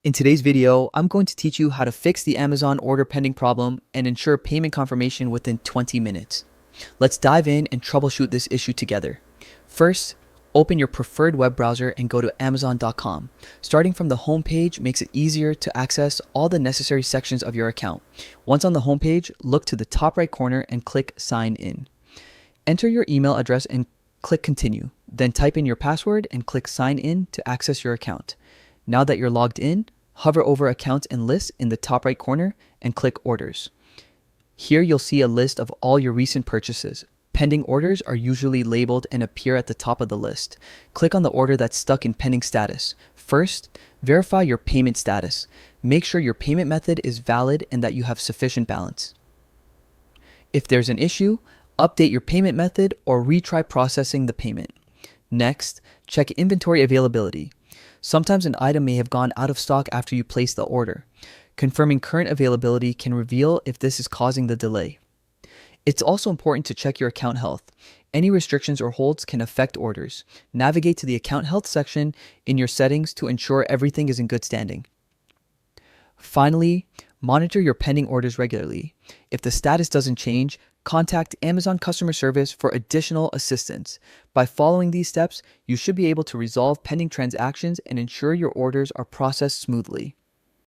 In today's video, I'm going to teach you how to fix the Amazon order pending problem and ensure payment confirmation within 20 minutes. Let's dive in and troubleshoot this issue together. First, open your preferred web browser and go to Amazon.com. Starting from the home page makes it easier to access all the necessary sections of your account. Once on the home page, look to the top right corner and click Sign In. Enter your email address and click Continue. Then type in your password and click Sign In to access your account. Now that you're logged in, hover over Accounts and Lists in the top right corner and click Orders. Here you'll see a list of all your recent purchases. Pending orders are usually labeled and appear at the top of the list. Click on the order that's stuck in pending status. First, verify your payment status. Make sure your payment method is valid and that you have sufficient balance. If there's an issue, update your payment method or retry processing the payment. Next, check inventory availability. Sometimes an item may have gone out of stock after you place the order. Confirming current availability can reveal if this is causing the delay. It's also important to check your account health. Any restrictions or holds can affect orders. Navigate to the account health section in your settings to ensure everything is in good standing. Finally, monitor your pending orders regularly. If the status doesn't change, contact Amazon customer service for additional assistance. By following these steps, you should be able to resolve pending transactions and ensure your orders are processed smoothly.